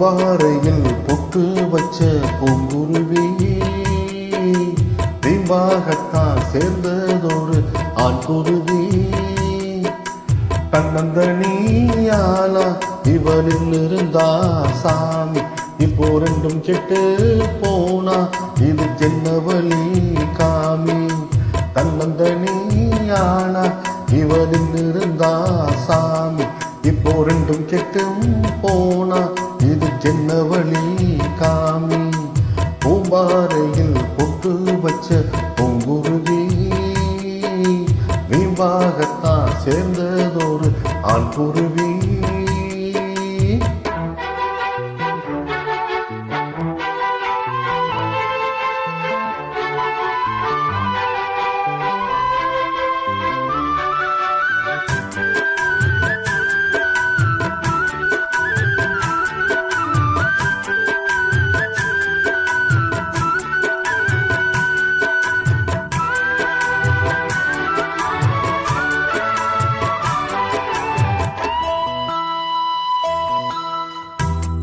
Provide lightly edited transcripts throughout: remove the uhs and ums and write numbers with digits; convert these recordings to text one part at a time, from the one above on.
பூம்பாறையில் பொட்டு வச்ச பூங்குருவி வீம்பாகத்தான் சேர்ந்ததொரு ஆண் குருவி. தன்னந்தனியாலா இவனில் இருந்தா சாமி, இப்போ ரெண்டும் கெட்டு போனா இது என்ன வழி காமி. தன்னந்தனியாலா இவனில் இருந்தா சாமி, இப்போ ரெண்டும் கெட்டும் போனா இது என்ன வழி காமி. பூம்பாறையில் பொட்டு வச்ச பூங்குருவி வீம்பாகத்தான் சேர்ந்ததொரு ஆண் குருவி.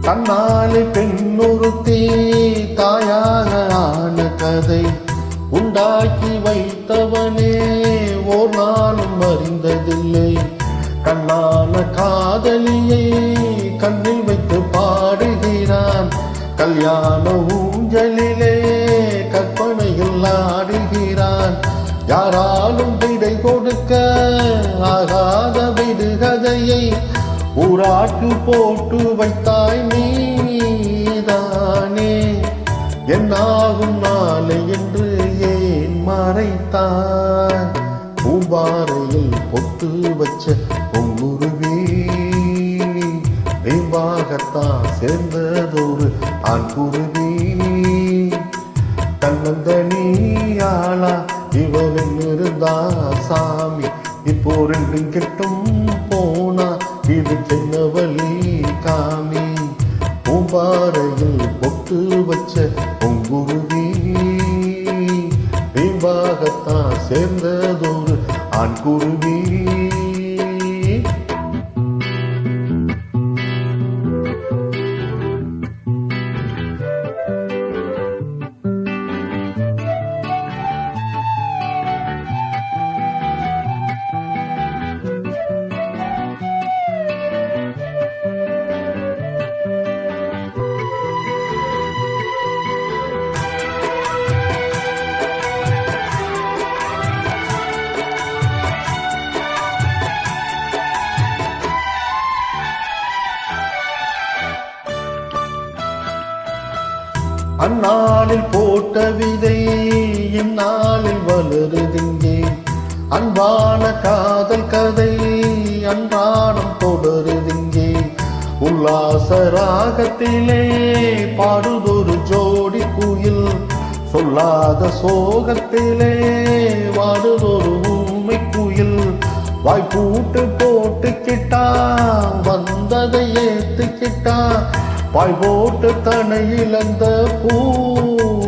தன்னாலே பெண்ணொருத்தி தாயாக ஆன கதை உண்டாக்கி வைத்தவனே ஓர் நாளும் அறிந்ததில்லை. கண்ணான காதலியை கண்ணில் வைத்து பாடுகிறான், கல்யாண ஊஞ்சலிலே கற்பனையில் ஆடுகிறான். யாராலும் விடை கொடுக்க ஆகாத விடுகதையை ஊராட்டு போட்டு வைத்தாய் நீதானே. என்னாகும் நாளை என்று ஏன் மறைத்தாய். பூம்பாறையில் பொட்டு வச்ச பொங்குருவி வீம்பாகத்தான் சேர்ந்ததொரு ஆண் குருவி. தன்னந்தனியாளா இவனில் இருந்தா சாமி, இப்போ ரெண்டும் கெட்டும் போனா இது என்ன வழி காமி. பூம்பாறையில் பொட்டு வச்ச பொங்குருவி வீம்பாகத்தான் சேர்ந்ததொரு ஆண் குருவி. அந்நாளில் போட்ட விதை இந்நாளில் வளருதிங்கே. அன்பான காதல் கதை அன்றாடம் தொடருதிங்கே. உல்லாச ராகத்திலே பாடுதொரு ஜோடி குயில், சொல்லாத சோகத்திலே வாடுதொரு ஊமை குயில். வாய்ப்பூட்டு போட்டுக்கிட்டா வந்ததை ஏத்துக்கிட்டா, பாய் போட்டு தனையில் அந்த பூங்கோதை.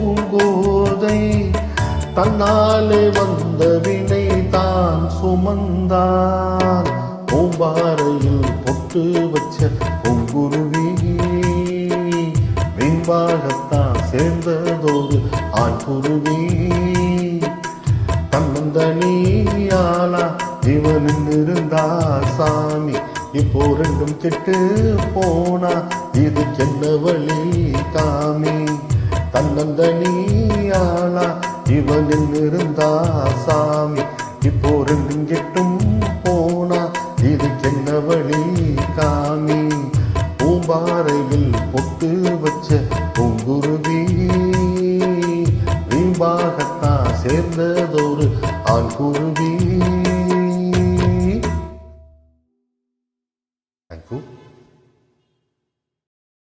தன்னாலே வந்த வினை தான் சுமந்தான். பூம்பாறையில் பொட்டு வச்ச பொங்குருவி வீம்பாகத்தான் சேர்ந்ததொரு ஆண் குருவி. தன்னந்தனியாளா இவனில் இருந்தா சாமி, இப்போ ரெண்டும் கெட்டு போனா இது என்ன வழி காமி. தன்னந்தனியாளா இவனில் இருந்தா சாமி, இப்போ ரெண்டும் கெட்டும் போனா இது என்ன வழி காமி. பூம்பாறையில் பொட்டு வச்ச பூங்குருவி